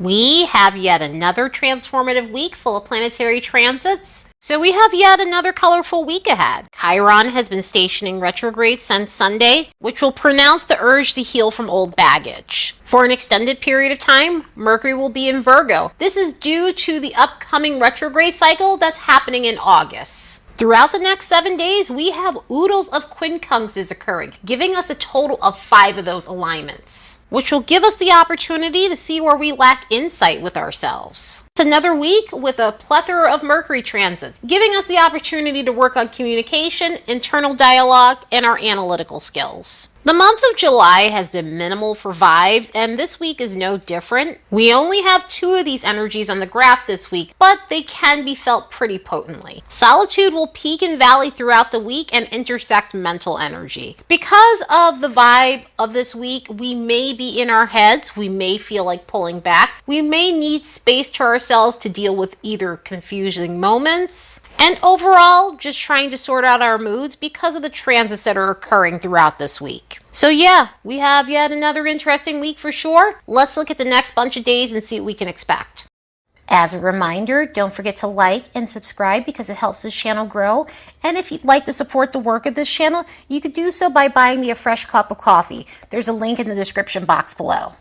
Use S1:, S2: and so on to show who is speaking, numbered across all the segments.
S1: We have yet another transformative week full of planetary transits. So we have yet another colorful week ahead. Chiron has been stationing retrograde since Sunday, which will pronounce the urge to heal from old baggage. For an extended period of time, Mercury will be in Virgo. This is due to the upcoming retrograde cycle that's happening in August. Throughout the next 7 days, we have Oodles of Quincunxes occurring, giving us a total of 5 of those alignments, which will give us the opportunity to see where we lack insight with ourselves. It's another week with a plethora of Mercury transits, giving us the opportunity to work on communication, internal dialogue, and our analytical skills. The month of July has been minimal for vibes, and this week is no different. We only have 2 of these energies on the graph this week, but they can be felt pretty potently. Solitude will peak and valley throughout the week and intersect mental energy. Because of the vibe of this week, we may be in our heads, we may feel like pulling back, we may need space to ourselves to deal with either confusing moments, and overall, just trying to sort out our moods because of the transits that are occurring throughout this week. So yeah, we have yet another interesting week for sure. Let's look at the next bunch of days and see what we can expect. As a reminder, don't forget to like and subscribe because it helps this channel grow. And if you'd like to support the work of this channel, you could do so by buying me a fresh cup of coffee. There's a link in the description box below.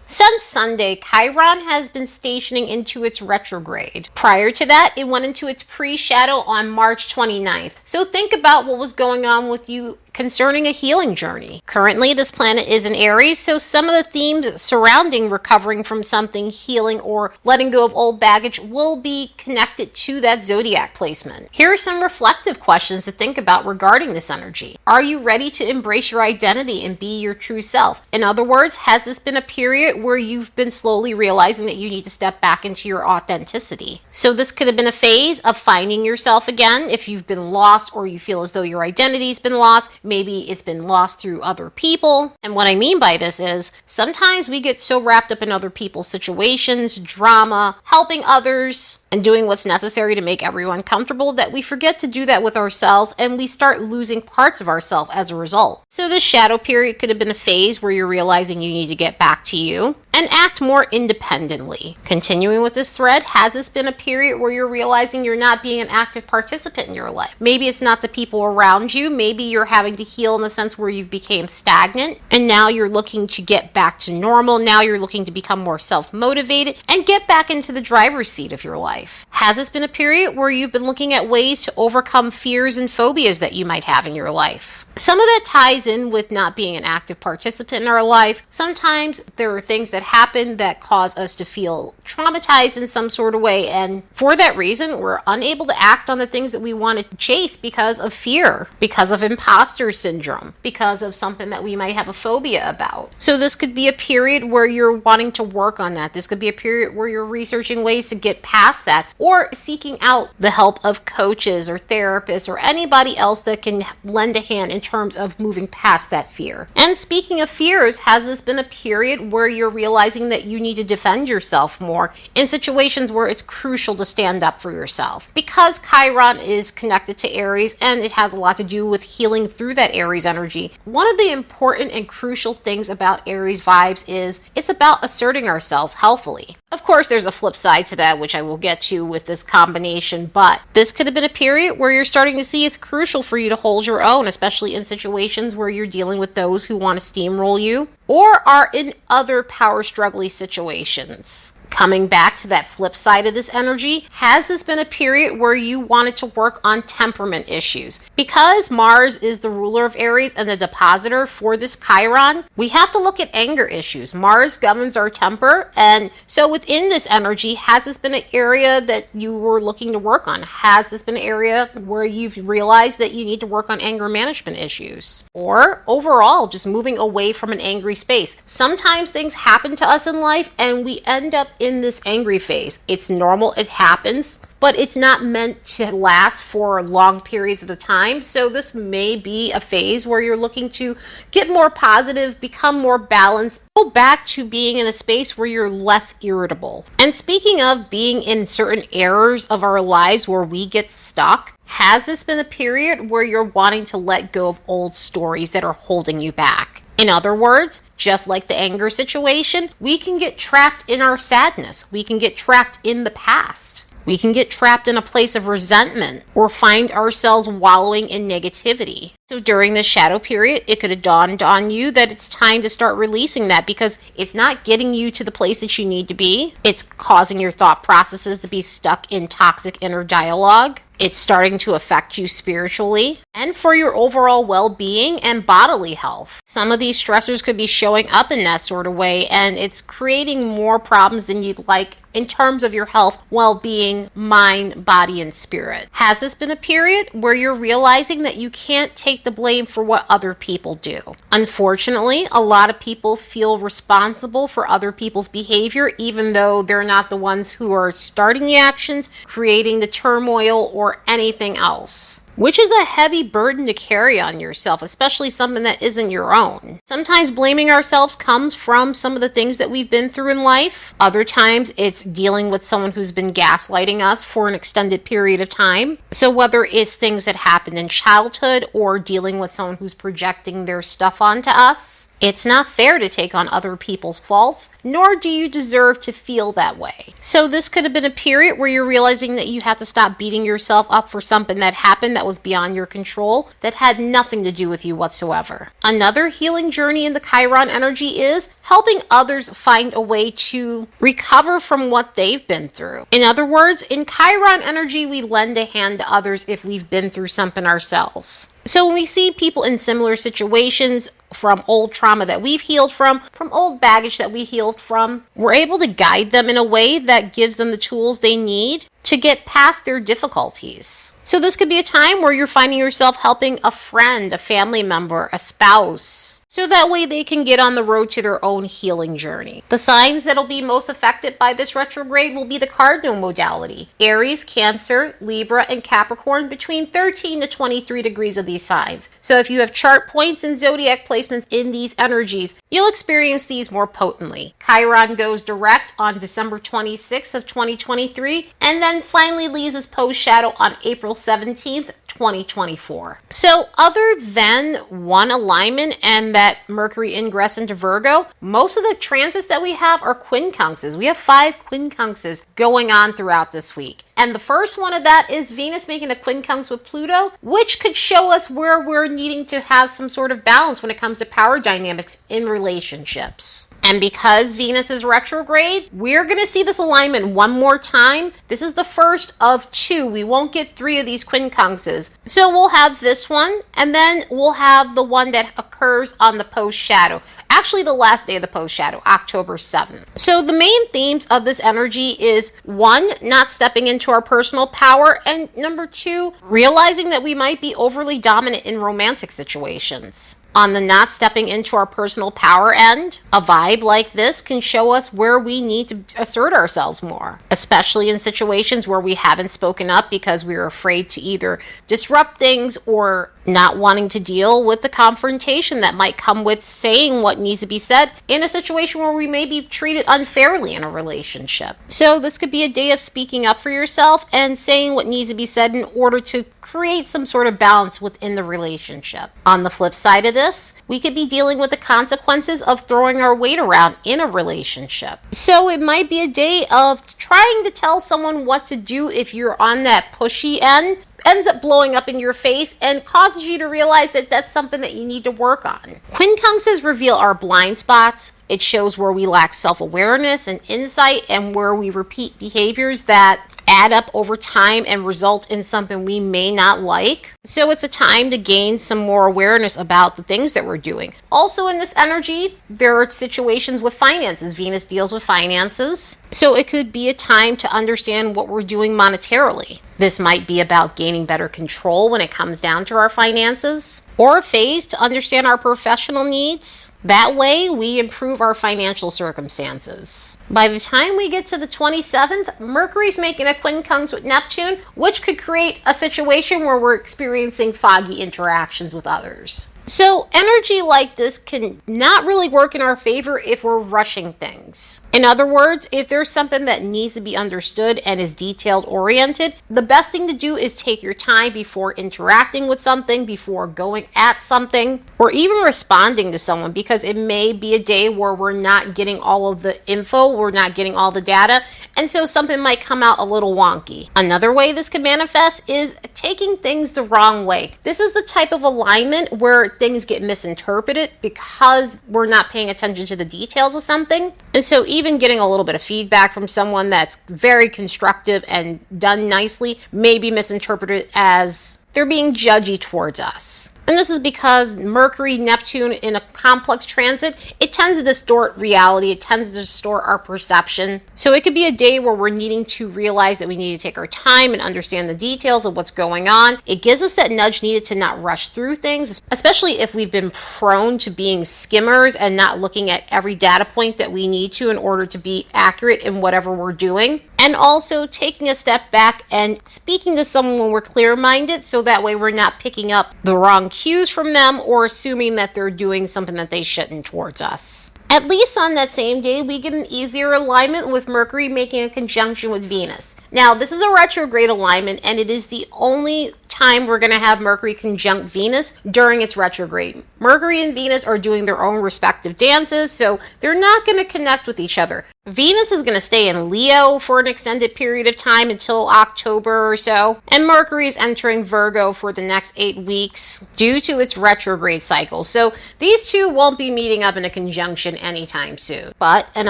S1: Since Sunday, Chiron has been stationing into its retrograde. Prior to that, it went into its pre-shadow on March 29th. So think about what was going on with you concerning a healing journey. Currently, this planet is in Aries, so some of the themes surrounding recovering from something, healing, or letting go of old baggage will be connected to that zodiac placement. Here are some reflective questions to think about regarding this energy. Are you ready to embrace your identity and be your true self? In other words, has this been a period where you've been slowly realizing that you need to step back into your authenticity? So this could have been a phase of finding yourself again if you've been lost or you feel as though your identity's been lost. Maybe it's been lost through other people. And what I mean by this is sometimes we get so wrapped up in other people's situations, drama, helping others, and doing what's necessary to make everyone comfortable that we forget to do that with ourselves, and we start losing parts of ourselves as a result. So this shadow period could have been a phase where you're realizing you need to get back to you and act more independently. Continuing with this thread, has this been a period where you're realizing you're not being an active participant in your life? Maybe it's not the people around you. Maybe you're having to heal in the sense where you've became stagnant and now you're looking to get back to normal. Now you're looking to become more self-motivated and get back into the driver's seat of your life. Has this been a period where you've been looking at ways to overcome fears and phobias that you might have in your life? Some of that ties in with not being an active participant in our life. Sometimes there are things that happen that cause us to feel traumatized in some sort of way, and for that reason, we're unable to act on the things that we want to chase because of fear, because of imposter syndrome, because of something that we might have a phobia about. So this could be a period where you're wanting to work on that. This could be a period where you're researching ways to get past that, or seeking out the help of coaches or therapists or anybody else that can lend a hand in terms of moving past that fear. And speaking of fears, has this been a period where you're realizing that you need to defend yourself more in situations where it's crucial to stand up for yourself? Because Chiron is connected to Aries and it has a lot to do with healing through that Aries energy. One of the important and crucial things about Aries vibes is it's about asserting ourselves healthily. Of course, there's a flip side to that, which I will get to with this combination, but this could have been a period where you're starting to see it's crucial for you to hold your own, especially in situations where you're dealing with those who want to steamroll you or are in other power struggly situations. Coming back to that flip side of this energy, has this been a period where you wanted to work on temperament issues? Because Mars is the ruler of Aries and the depositor for this Chiron, we have to look at anger issues. Mars governs our temper, and so within this energy, has this been an area that you were looking to work on? Has this been an area where you've realized that you need to work on anger management issues? Or overall, just moving away from an angry space. Sometimes things happen to us in life and we end up in this angry phase. It's normal, it happens, but it's not meant to last for long periods at a time. So this may be a phase where you're looking to get more positive, become more balanced, go back to being in a space where you're less irritable. And speaking of being in certain eras of our lives where we get stuck, has this been a period where you're wanting to let go of old stories that are holding you back? In other words, Just like the anger situation, we can get trapped in our sadness. We can get trapped in the past. We can get trapped in a place of resentment or find ourselves wallowing in negativity. So during this shadow period, it could have dawned on you that it's time to start releasing that because it's not getting you to the place that you need to be. It's causing your thought processes to be stuck in toxic inner dialogue. It's starting to affect you spiritually and for your overall well-being and bodily health. Some of these stressors could be showing up in that sort of way, and it's creating more problems than you'd like in terms of your health, well-being, mind, body, and spirit. Has this been a period where you're realizing that you can't take the blame for what other people do? Unfortunately, a lot of people feel responsible for other people's behavior, even though they're not the ones who are starting the actions, creating the turmoil, or anything else, which is a heavy burden to carry on yourself, especially something that isn't your own. Sometimes blaming ourselves comes from some of the things that we've been through in life. Other times it's dealing with someone who's been gaslighting us for an extended period of time. So whether it's things that happened in childhood or dealing with someone who's projecting their stuff onto us, it's not fair to take on other people's faults, nor do you deserve to feel that way. So this could have been a period where you're realizing that you have to stop beating yourself up for something that happened that was beyond your control, that had nothing to do with you whatsoever. Another healing journey in the Chiron energy is helping others find a way to recover from what they've been through. In other words, in Chiron energy, we lend a hand to others if we've been through something ourselves. So when we see people in similar situations, from old trauma that we've healed from old baggage that we healed from, we're able to guide them in a way that gives them the tools they need to get past their difficulties. So this could be a time where you're finding yourself helping a friend, a family member, a spouse, so that way they can get on the road to their own healing journey. The signs that'll be most affected by this retrograde will be the cardinal modality: Aries, Cancer, Libra, and Capricorn, between 13 to 23 degrees of these signs. So if you have chart points and zodiac placements in these energies, you'll experience these more potently. Chiron goes direct on December 26th of 2023, and then finally leaves its post shadow on April 17th, 2024. So other than one alignment and that Mercury ingress into Virgo, most of the transits that we have are quincunxes. We have 5 quincunxes going on throughout this week. And the first one of that is Venus making a quincunx with Pluto, which could show us where we're needing to have some sort of balance when it comes to power dynamics in relationships. And because Venus is retrograde, we're going to see this alignment one more time. This is the first of 2. We won't get 3 of these quincunxes. So we'll have this one, and then we'll have the one that occurs on the post shadow. Actually, the last day of the post shadow, October 7th. So the main themes of this energy is 1, not stepping into our personal power, and number 2, realizing that we might be overly dominant in romantic situations. On the not stepping into our personal power end, a vibe like this can show us where we need to assert ourselves more, especially in situations where we haven't spoken up because we are afraid to either disrupt things or not wanting to deal with the confrontation that might come with saying what needs to be said in a situation where we may be treated unfairly in a relationship. So this could be a day of speaking up for yourself and saying what needs to be said in order to create some sort of balance within the relationship. On the flip side of this, we could be dealing with the consequences of throwing our weight around in a relationship. So it might be a day of trying to tell someone what to do if you're on that pushy end, ends up blowing up in your face and causes you to realize that that's something that you need to work on. Quincunxes reveal our blind spots. It shows where we lack self-awareness and insight, and where we repeat behaviors that add up over time and result in something we may not like. So it's a time to gain some more awareness about the things that we're doing. Also in this energy, there are situations with finances. Venus deals with finances. So it could be a time to understand what we're doing monetarily. This might be about gaining better control when it comes down to our finances, or a phase to understand our professional needs. That way, we improve our financial circumstances. By the time we get to the 27th, Mercury's making a quincunx with Neptune, which could create a situation where we're experiencing foggy interactions with others. So energy like this can not really work in our favor if we're rushing things. In other words, if there's something that needs to be understood and is detailed oriented, the best thing to do is take your time before interacting with something, before going at something, or even responding to someone, because it may be a day where we're not getting all of the info, we're not getting all the data, and so something might come out a little wonky. Another way this can manifest is taking things the wrong way. This is the type of alignment where things get misinterpreted because we're not paying attention to the details of something. And so even getting a little bit of feedback from someone that's very constructive and done nicely may be misinterpreted as they're being judgy towards us. And this is because Mercury, Neptune in a complex transit, it tends to distort reality. It tends to distort our perception. So it could be a day where we're needing to realize that we need to take our time and understand the details of what's going on. It gives us that nudge needed to not rush through things, especially if we've been prone to being skimmers and not looking at every data point that we need to in order to be accurate in whatever we're doing. And also taking a step back and speaking to someone when we're clear-minded, so that way we're not picking up the wrong cues from them or assuming that they're doing something that they shouldn't towards us. At least on that same day, we get an easier alignment with Mercury making a conjunction with Venus. Now, this is a retrograde alignment, and it is the only time we're going to have Mercury conjunct Venus during its retrograde. Mercury and Venus are doing their own respective dances, so they're not going to connect with each other. Venus is going to stay in Leo for an extended period of time until October or so, and Mercury is entering Virgo for the next 8 weeks due to its retrograde cycle. So these two won't be meeting up in a conjunction anytime soon. But an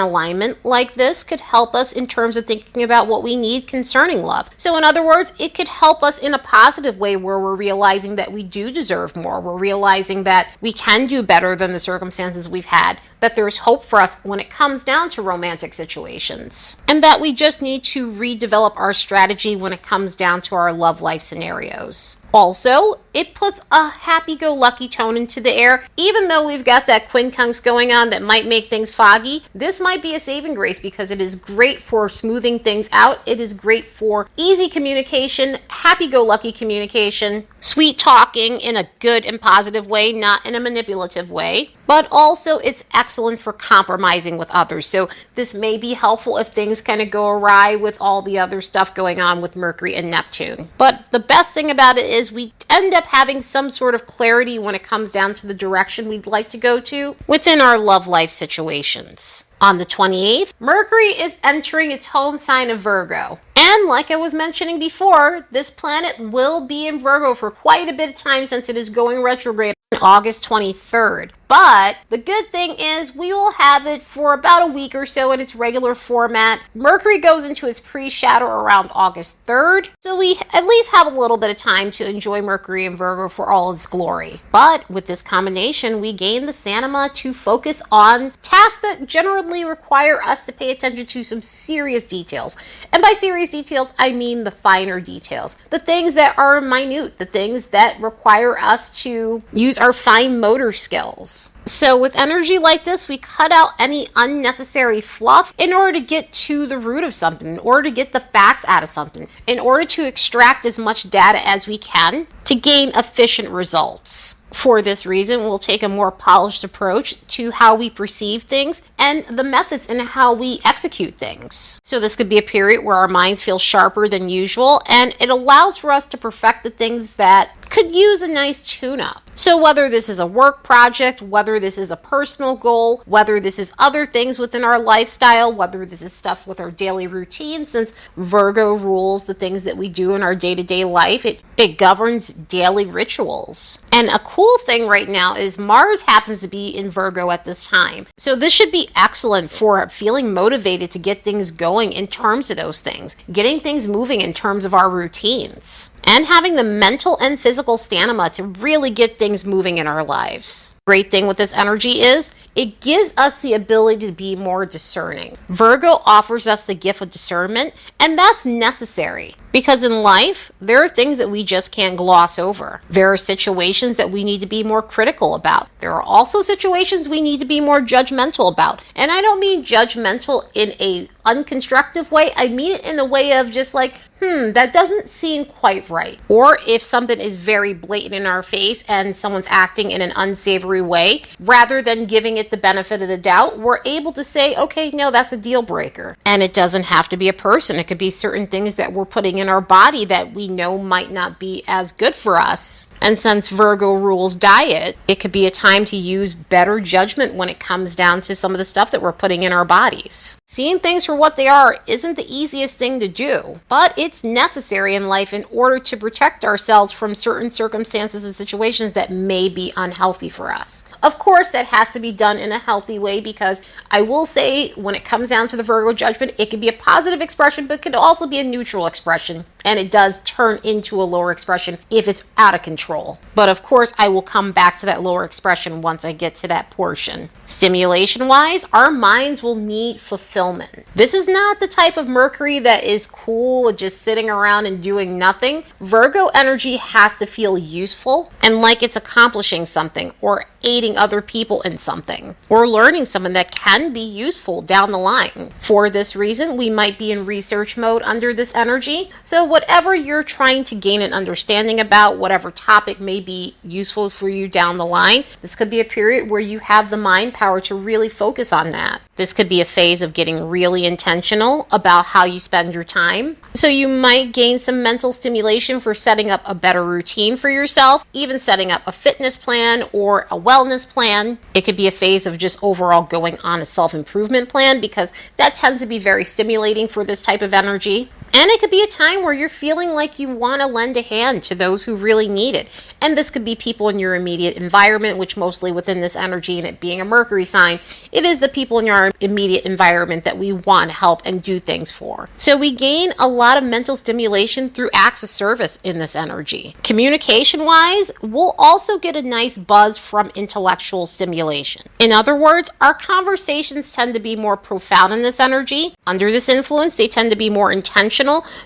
S1: alignment like this could help us in terms of thinking about what we need concerning love. So in other words, it could help us in a positive way where we're realizing that we do deserve more. We're realizing that we can do better than the circumstances we've had, that there's hope for us when it comes down to romantic situations, and that we just need to redevelop our strategy when it comes down to our love life scenarios. Also, it puts a happy-go-lucky tone into the air. Even though we've got that quincunx going on that might make things foggy, this might be a saving grace because it is great for smoothing things out. It is great for easy communication, happy-go-lucky communication, sweet talking in a good and positive way, not in a manipulative way. But also it's excellent for compromising with others. So this may be helpful if things kind of go awry with all the other stuff going on with Mercury and Neptune. But the best thing about it is we end up having some sort of clarity when it comes down to the direction we'd like to go to within our love life situations. On the 28th, Mercury is entering its home sign of Virgo. And like I was mentioning before, this planet will be in Virgo for quite a bit of time since it is going retrograde on August 23rd. But the good thing is we will have it for about a week or so in its regular format. Mercury goes into its pre-shadow around August 3rd, so we at least have a little bit of time to enjoy Mercury in Virgo for all its glory. But with this combination, we gain the stamina to focus on tasks that generally require us to pay attention to some serious details. And by serious details, I mean the finer details. The things that are minute, the things that require us to use our fine motor skills. So with energy like this, we cut out any unnecessary fluff in order to get to the root of something, in order to get the facts out of something, in order to extract as much data as we can to gain efficient results. For this reason, we'll take a more polished approach to how we perceive things and the methods in how we execute things. So this could be a period where our minds feel sharper than usual, and it allows for us to perfect the things that could use a nice tune-up. So whether this is a work project, whether this is a personal goal, whether this is other things within our lifestyle, whether this is stuff with our daily routine, since Virgo rules the things that we do in our day-to-day life, it governs daily rituals. And a cool thing right now is Mars happens to be in Virgo at this time. So this should be excellent for feeling motivated to get things going in terms of those things, getting things moving in terms of our routines, and having the mental and physical stamina to really get things moving in our lives. Great thing with this energy is it gives us the ability to be more discerning. Virgo offers us the gift of discernment, and that's necessary because in life, there are things that we just can't gloss over. There are situations that we need to be more critical about. There are also situations we need to be more judgmental about. And I don't mean judgmental in a unconstructive way. I mean it in the way of just like, that doesn't seem quite right. Or if something is very blatant in our face and someone's acting in an unsavory way, rather than giving it the benefit of the doubt, we're able to say, okay, no, that's a deal breaker. And it doesn't have to be a person. It could be certain things that we're putting in our body that we know might not be as good for us. And since Virgo rules diet, it could be a time to use better judgment when it comes down to some of the stuff that we're putting in our bodies. Seeing things for what they are isn't the easiest thing to do, but it's necessary in life in order to protect ourselves from certain circumstances and situations that may be unhealthy for us. Of course, that has to be done in a healthy way, because I will say when it comes down to the Virgo judgment, it can be a positive expression, but it could also be a neutral expression. And it does turn into a lower expression if it's out of control. But of course, I will come back to that lower expression once I get to that portion. Stimulation-wise, our minds will need fulfillment. This is not the type of Mercury that is cool with just sitting around and doing nothing. Virgo energy has to feel useful and like it's accomplishing something or aiding other people in something or learning something that can be useful down the line. For this reason, we might be in research mode under this energy. So whatever you're trying to gain an understanding about, whatever topic may be useful for you down the line, this could be a period where you have the mind power to really focus on that. This could be a phase of getting really intentional about how you spend your time. So you might gain some mental stimulation for setting up a better routine for yourself, even setting up a fitness plan or a wellness plan. It could be a phase of just overall going on a self-improvement plan, because that tends to be very stimulating for this type of energy. And it could be a time where you're feeling like you want to lend a hand to those who really need it. And this could be people in your immediate environment, which mostly within this energy and it being a Mercury sign, it is the people in your immediate environment that we want to help and do things for. So we gain a lot of mental stimulation through acts of service in this energy. Communication-wise, we'll also get a nice buzz from intellectual stimulation. In other words, our conversations tend to be more profound in this energy. Under this influence, they tend to be more intentional.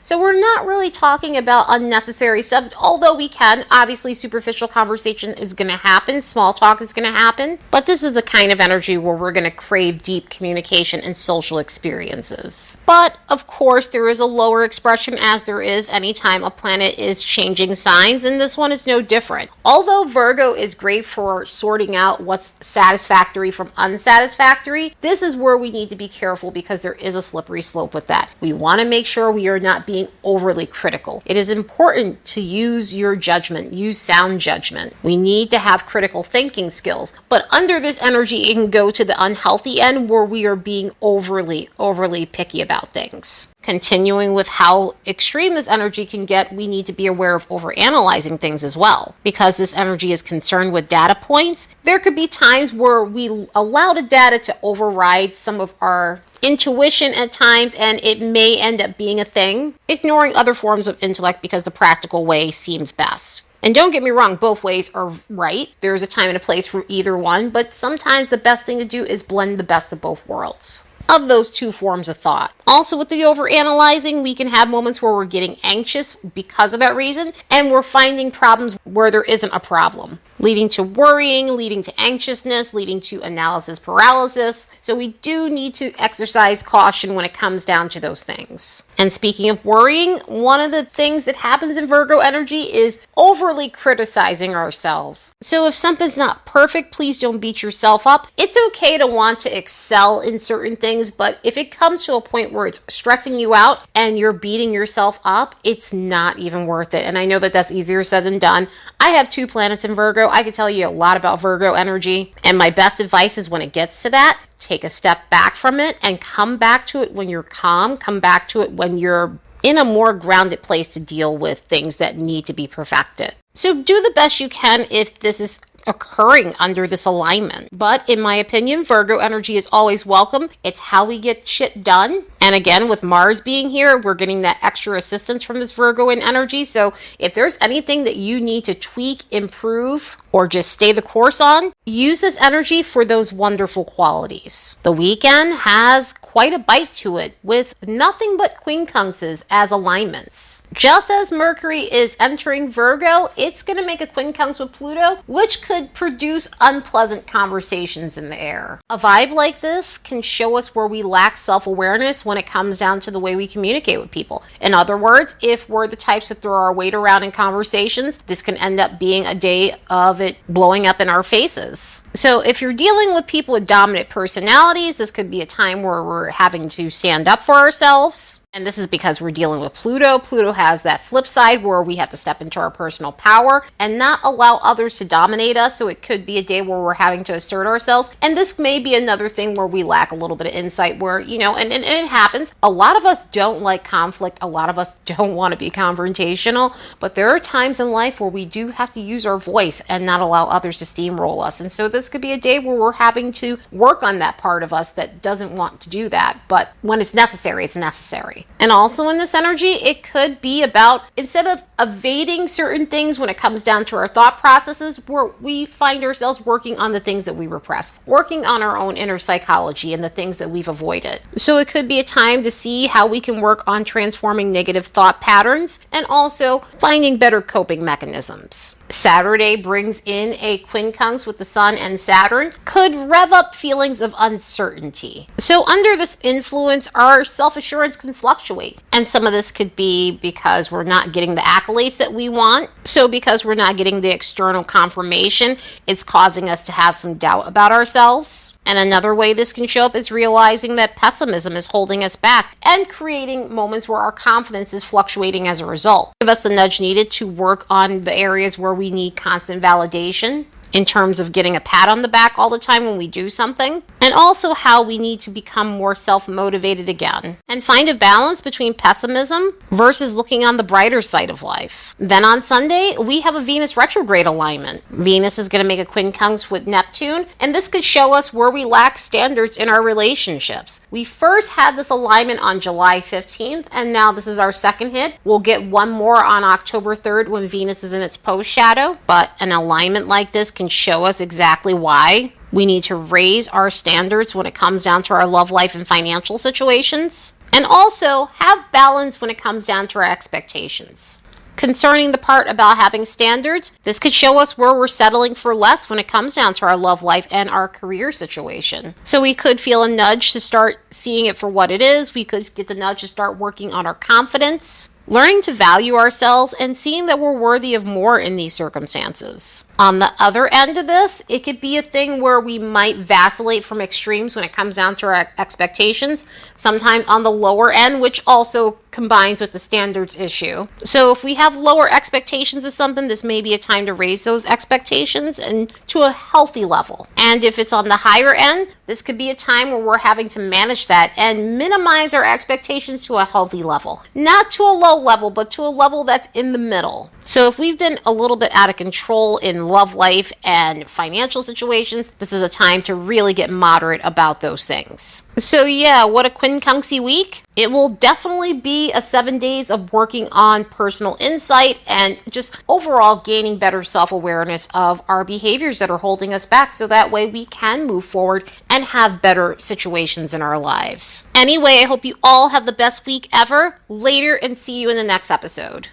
S1: So we're not really talking about unnecessary stuff, although we can. Obviously, superficial conversation is going to happen. Small talk is going to happen. But this is the kind of energy where we're going to crave deep communication and social experiences. But, of course, there is a lower expression, as there is anytime a planet is changing signs, and this one is no different. Although Virgo is great for sorting out what's satisfactory from unsatisfactory, this is where we need to be careful, because there is a slippery slope with that. We want to make sure we are not being overly critical. It is important to use your judgment, use sound judgment. We need to have critical thinking skills, but under this energy, it can go to the unhealthy end where we are being overly picky about things. Continuing with how extreme this energy can get, we need to be aware of overanalyzing things as well. Because this energy is concerned with data points, there could be times where we allow the data to override some of our intuition at times, and it may end up being a thing, ignoring other forms of intellect because the practical way seems best. And don't get me wrong, both ways are right. There's a time and a place for either one, but sometimes the best thing to do is blend the best of both worlds, of those two forms of thought. Also, with the overanalyzing, we can have moments where we're getting anxious because of that reason, and we're finding problems where there isn't a problem, leading to worrying, leading to anxiousness, leading to analysis paralysis. So we do need to exercise caution when it comes down to those things. And speaking of worrying, one of the things that happens in Virgo energy is overly criticizing ourselves. So if something's not perfect, please don't beat yourself up. It's okay to want to excel in certain things, but if it comes to a point where it's stressing you out and you're beating yourself up, it's not even worth it. And I know that that's easier said than done. I have 2 planets in Virgo. I could tell you a lot about Virgo energy, and my best advice is when it gets to that, take a step back from it and come back to it when you're calm, come back to it when you're in a more grounded place to deal with things that need to be perfected. So do the best you can if this is occurring under this alignment. But in my opinion, Virgo energy is always welcome. It's how we get shit done. And again, with Mars being here, we're getting that extra assistance from this Virgoan energy. So if there's anything that you need to tweak, improve, or just stay the course on, use this energy for those wonderful qualities. The weekend has quite a bite to it, with nothing but quincunxes as alignments. Just as Mercury is entering Virgo, it's going to make a quincunx with Pluto, which could produce unpleasant conversations in the air. A vibe like this can show us where we lack self-awareness when when it comes down to the way we communicate with people. In other words, if we're the types that throw our weight around in conversations, this can end up being a day of it blowing up in our faces. So if you're dealing with people with dominant personalities, this could be a time where we're having to stand up for ourselves. And this is because we're dealing with Pluto. Pluto has that flip side where we have to step into our personal power and not allow others to dominate us. So it could be a day where we're having to assert ourselves. And this may be another thing where we lack a little bit of insight where, and it happens. A lot of us don't like conflict. A lot of us don't want to be confrontational. But there are times in life where we do have to use our voice and not allow others to steamroll us. And so this could be a day where we're having to work on that part of us that doesn't want to do that. But when it's necessary, it's necessary. And also in this energy, it could be about, instead of evading certain things when it comes down to our thought processes, where we find ourselves working on the things that we repress, working on our own inner psychology and the things that we've avoided. So it could be a time to see how we can work on transforming negative thought patterns and also finding better coping mechanisms. Saturday brings in a quincunx with the Sun and Saturn, could rev up feelings of uncertainty. So under this influence, our self-assurance can fluctuate. And some of this could be because we're not getting the accolades that we want. So because we're not getting the external confirmation, it's causing us to have some doubt about ourselves. And another way this can show up is realizing that pessimism is holding us back and creating moments where our confidence is fluctuating as a result. Give us the nudge needed to work on the areas where we need constant validation, in terms of getting a pat on the back all the time when we do something, and also how we need to become more self-motivated again and find a balance between pessimism versus looking on the brighter side of life. Then on Sunday, we have a Venus retrograde alignment. Venus is going to make a quincunx with Neptune, and this could show us where we lack standards in our relationships. We first had this alignment on July 15th, and now this is our second hit. We'll get one more on October 3rd when Venus is in its post shadow, but an alignment like this can show us exactly why we need to raise our standards when it comes down to our love life and financial situations, and also have balance when it comes down to our expectations. Concerning the part about having standards, this could show us where we're settling for less when it comes down to our love life and our career situation. So we could feel a nudge to start seeing it for what it is. We could get the nudge to start working on our confidence, learning to value ourselves, and seeing that we're worthy of more in these circumstances. On the other end of this, it could be a thing where we might vacillate from extremes when it comes down to our expectations, sometimes on the lower end, which also combines with the standards issue. So if we have lower expectations of something, this may be a time to raise those expectations and to a healthy level. And if it's on the higher end, this could be a time where we're having to manage that and minimize our expectations to a healthy level. Not to a low level, but to a level that's in the middle. So if we've been a little bit out of control in love life and financial situations, this is a time to really get moderate about those things. So yeah, what a quincunxy week. It will definitely be a 7 days of working on personal insight and just overall gaining better self-awareness of our behaviors that are holding us back, so that way we can move forward and have better situations in our lives. Anyway, I hope you all have the best week ever. Later, and see you in the next episode.